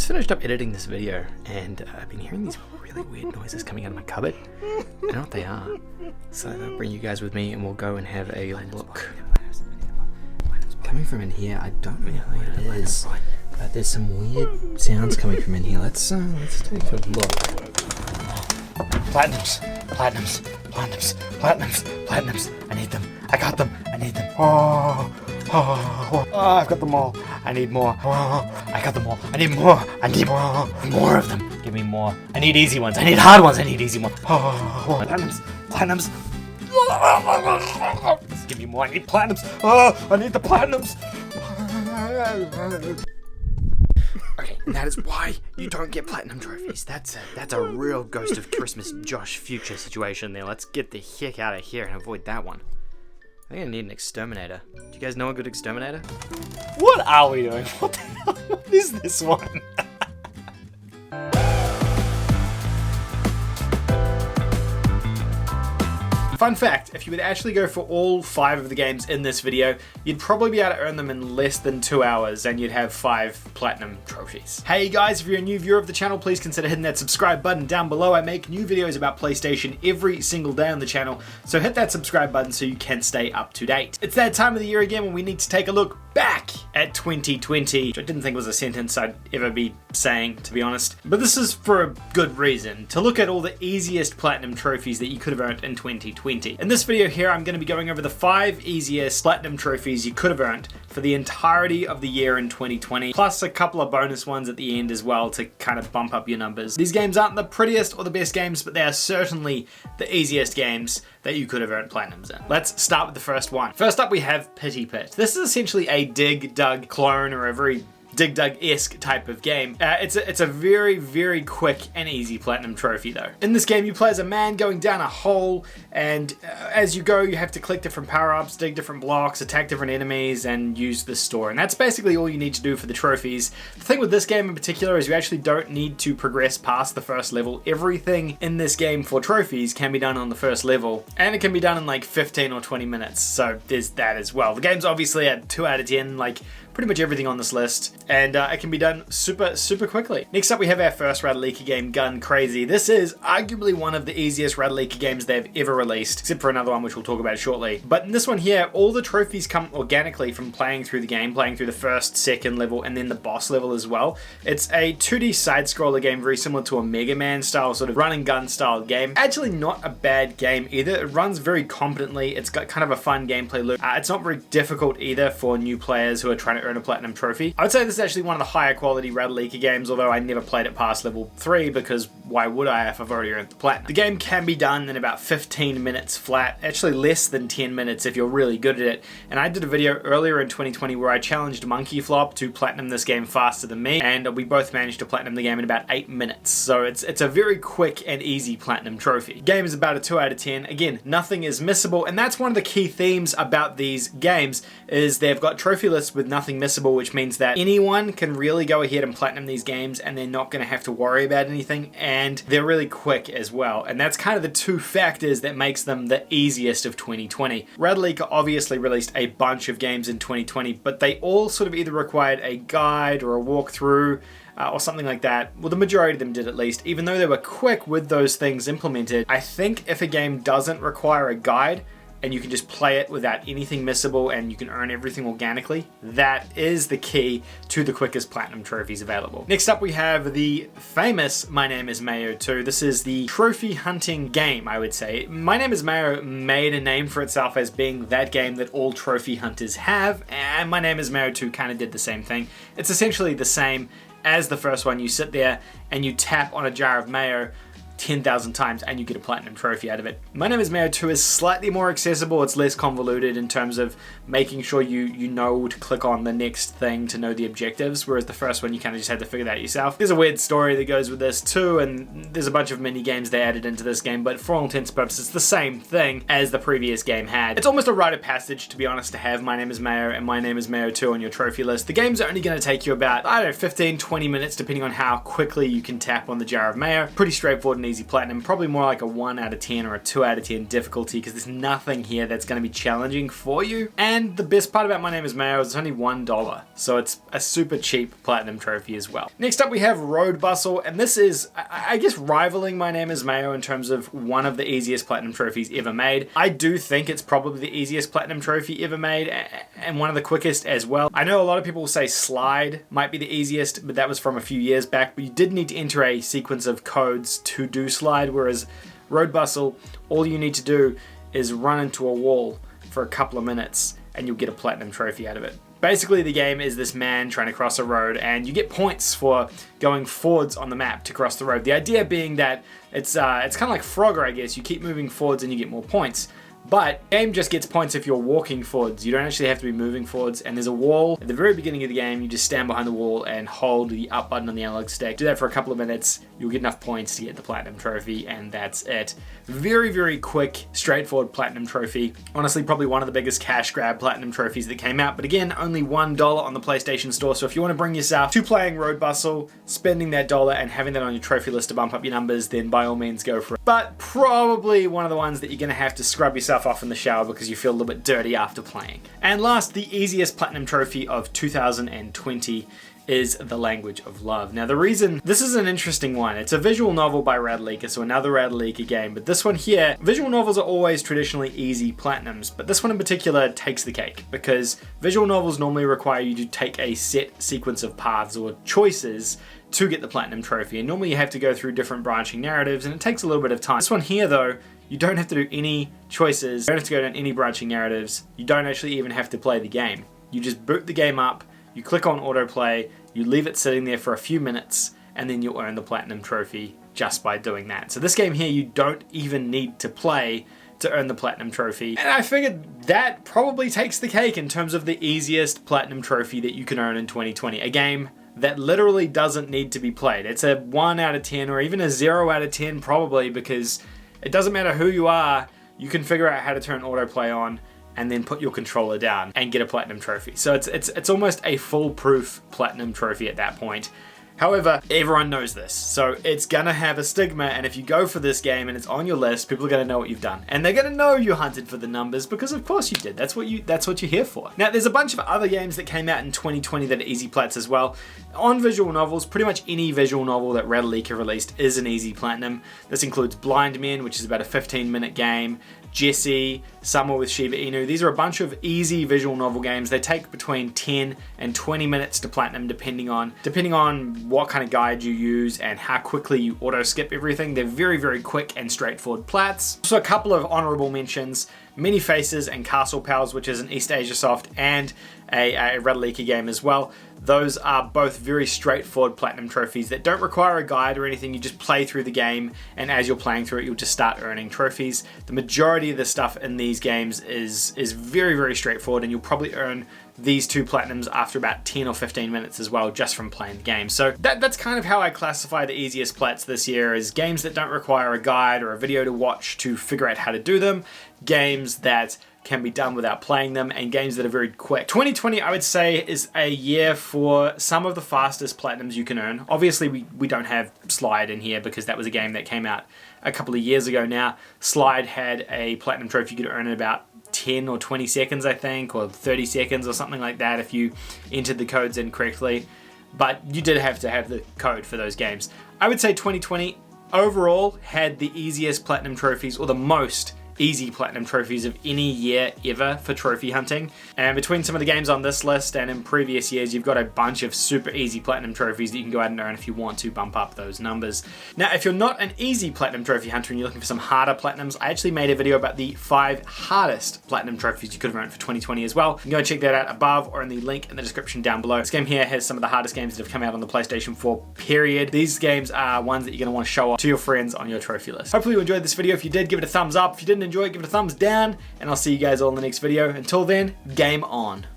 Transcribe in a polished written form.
just finished up editing this video and I've been hearing these really weird noises coming out of my cupboard. I don't know what they are. So I'll bring you guys with me and we'll go and have a look. Coming from in here, I don't know what it is, but there's some weird sounds coming from in here. Let's take a look. Platinums. I need them. I got them. I need them. Oh, I've got them all. I need more. Oh, I got them all. I need more. I need more of them. Give me more. I need easy ones. I need hard ones. I need easy ones. Oh, platinums. Just give me more. I need platinums. Oh, I need the platinums. Okay, and that is why you don't get platinum trophies. That's a real Ghost of Christmas Josh Future situation there. Let's get the heck out of here and avoid that one. I think I need an exterminator. Do you guys know a good exterminator? What are we doing? What the hell? What is this one? Fun fact, if you would actually go for all 5 of the games in this video, you'd probably be able to earn them in less than 2 hours and you'd have 5 platinum trophies. Hey guys, if you're a new viewer of the channel, please consider hitting that subscribe button down below. I make new videos about PlayStation every single day on the channel, so hit that subscribe button so you can stay up to date. It's that time of the year again when we need to take a look back at 2020, which I didn't think was a sentence I'd ever be saying, to be honest. But this is for a good reason, to look at all the easiest platinum trophies that you could have earned in 2020. In this video here, I'm going to be going over the 5 easiest platinum trophies you could have earned for the entirety of the year in 2020, plus a couple of bonus ones at the end as well to kind of bump up your numbers. These games aren't the prettiest or the best games, but they are certainly the easiest games that you could have earned platinums in. Let's start with the first one. First up, we have Pity Pit. This is essentially a Dig Dug clone, or a very Dig Dug-esque type of game. It's a very, very quick and easy platinum trophy though. In this game, you play as a man going down a hole, and as you go, you have to collect different power-ups, dig different blocks, attack different enemies, and use the store. And that's basically all you need to do for the trophies. The thing with this game in particular is you actually don't need to progress past the first level. Everything in this game for trophies can be done on the first level, and it can be done in like 15 or 20 minutes, so there's that as well. The game's obviously at 2 out of 10, like pretty much everything on this list, and it can be done super quickly. Next up, we have our first Rattleleaker game, Gun Crazy. This is arguably one of the easiest Rattleleaker games they've ever released, except for another one which we'll talk about shortly. But in this one here, all the trophies come organically from playing through the game, playing through the first, second level, and then the boss level as well. It's a 2D side-scroller game, very similar to a Mega Man style, sort of run and gun style game. Actually not a bad game either. It runs very competently. It's got kind of a fun gameplay loop. It's not very difficult either for new players who are trying to earn a platinum trophy. I would say this is actually one of the higher quality Rattleleaker games, although I never played it past level 3 because why would I if I've already earned the platinum? The game can be done in about 15 minutes flat, actually less than 10 minutes if you're really good at it. And I did a video earlier in 2020 where I challenged Monkey Flop to platinum this game faster than me, and we both managed to platinum the game in about 8 minutes. So it's a very quick and easy platinum trophy. The game is about a 2 out of 10. Again, nothing is missable, and that's one of the key themes about these games is they've got trophy lists with nothing missable, which means that anyone can really go ahead and platinum these games and they're not going to have to worry about anything, and they're really quick as well. And that's kind of the 2 factors that makes them the easiest of 2020. Rattleleaker obviously released a bunch of games in 2020, but they all sort of either required a guide or a walkthrough or something like that. Well, the majority of them did at least. Even though they were quick with those things implemented, I think if a game doesn't require a guide, and you can just play it without anything missable and you can earn everything organically, that is the key to the quickest platinum trophies available. Next up, we have the famous My Name Is Mayo 2. This is the trophy hunting game, I would say. My Name Is Mayo made a name for itself as being that game that all trophy hunters have, and My Name Is Mayo 2 kind of did the same thing. It's essentially the same as the first one. You sit there and you tap on a jar of mayo 10,000 times and you get a platinum trophy out of it. My Name Is Mayo 2 is slightly more accessible. It's less convoluted in terms of making sure you know to click on the next thing to know the objectives, whereas the first one you kind of just had to figure that out yourself. There's a weird story that goes with this too, and there's a bunch of mini games they added into this game, but for all intents and purposes, it's the same thing as the previous game had. It's almost a rite of passage, to be honest, to have My Name Is Mayo and My Name Is Mayo 2 on your trophy list. The game's only going to take you about, I don't know, 15-20 minutes depending on how quickly you can tap on the jar of mayo. Pretty straightforward an easy platinum, probably more like a 1 out of 10 or a 2 out of 10 difficulty, because there's nothing here that's going to be challenging for you. And the best part about My Name Is Mayo is it's only $1, so it's a super cheap platinum trophy as well. Next up we have Road Bustle, and this is, I guess, rivaling My Name Is Mayo in terms of one of the easiest platinum trophies ever made. I do think it's probably the easiest platinum trophy ever made, and one of the quickest as well. I know a lot of people will say Slide might be the easiest, but that was from a few years back, but you did need to enter a sequence of codes to do Slide, whereas Road Bustle, all you need to do is run into a wall for a couple of minutes and you'll get a platinum trophy out of it. Basically, the game is this man trying to cross a road, and you get points for going forwards on the map to cross the road. The idea being that it's kind of like Frogger, I guess. You keep moving forwards and you get more points. But the game just gets points if you're walking forwards. You don't actually have to be moving forwards, and there's a wall at the very beginning of the game. You just stand behind the wall and hold the up button on the analog stick. Do that for a couple of minutes, you'll get enough points to get the platinum trophy, and that's it. Very, very quick, straightforward platinum trophy. Honestly, probably one of the biggest cash grab platinum trophies that came out, but again, only $1 on the PlayStation Store, so if you want to bring yourself to playing Road Bustle, spending that dollar and having that on your trophy list to bump up your numbers, then by all means go for it. But probably one of the ones that you're going to have to scrub yourself off in the shower because you feel a little bit dirty after playing. And last, the easiest platinum trophy of 2020 is The Language of Love. Now the reason, this is an interesting one. It's a visual novel by Radleaker, so another Radleaker game, but this one here, visual novels are always traditionally easy platinums, but this one in particular takes the cake because visual novels normally require you to take a set sequence of paths or choices to get the platinum trophy, and normally you have to go through different branching narratives and it takes a little bit of time. This one here though, you don't have to do any choices, you don't have to go down any branching narratives, you don't actually even have to play the game. You just boot the game up, you click on autoplay, you leave it sitting there for a few minutes, and then you'll earn the platinum trophy just by doing that. So this game here, you don't even need to play to earn the platinum trophy. And I figured that probably takes the cake in terms of the easiest platinum trophy that you can earn in 2020. A game that literally doesn't need to be played. It's a 1 out of 10 or even a 0 out of 10 probably, because it doesn't matter who you are, you can figure out how to turn autoplay on and then put your controller down and get a platinum trophy. So it's almost a foolproof platinum trophy at that point. However, everyone knows this, so it's gonna have a stigma, and if you go for this game and it's on your list, people are gonna know what you've done. And they're gonna know you hunted for the numbers because of course you did. That's what you're here for. Now, there's a bunch of other games that came out in 2020 that are easy plats as well. On visual novels, pretty much any visual novel that Radleaker released is an easy platinum. This includes Blind Men, which is about a 15-minute game, Jessie, Summer with Shiba Inu. These are a bunch of easy visual novel games. They take between 10 and 20 minutes to platinum depending on what kind of guide you use and how quickly you auto skip everything. They're very, very quick and straightforward plats. So a couple of honorable mentions: Many Faces and Castle Pals, which is an East Asia Soft and a Radleaker game as well. Those are both very straightforward platinum trophies that don't require a guide or anything. You just play through the game, and as you're playing through it, you'll just start earning trophies. The majority of the stuff in these games is very, very straightforward, and you'll probably earn these 2 platinums after about 10 or 15 minutes as well, just from playing the game. So that's kind of how I classify the easiest plats this year, as games that don't require a guide or a video to watch to figure out how to do them, games that can be done without playing them, and games that are very quick. 2020, I would say, is a year for some of the fastest platinums you can earn. Obviously, we don't have Slide in here because that was a game that came out a couple of years ago now. Slide had a platinum trophy you could earn in about 10 or 20 seconds, I think, or 30 seconds or something like that if you entered the codes in correctly. But you did have to have the code for those games. I would say 2020 overall had the easiest platinum trophies, or the most easy platinum trophies of any year ever for trophy hunting. And between some of the games on this list and in previous years, you've got a bunch of super easy platinum trophies that you can go out and earn if you want to bump up those numbers. Now, if you're not an easy platinum trophy hunter and you're looking for some harder platinums, I actually made a video about the 5 hardest platinum trophies you could have earned for 2020 as well. You can go check that out above or in the link in the description down below. This game here has some of the hardest games that have come out on the PlayStation 4, period. These games are ones that you're going to want to show off to your friends on your trophy list. Hopefully you enjoyed this video. If you did, give it a thumbs up. If you didn't enjoy it, give it a thumbs down, and I'll see you guys all in the next video. Until then, game on.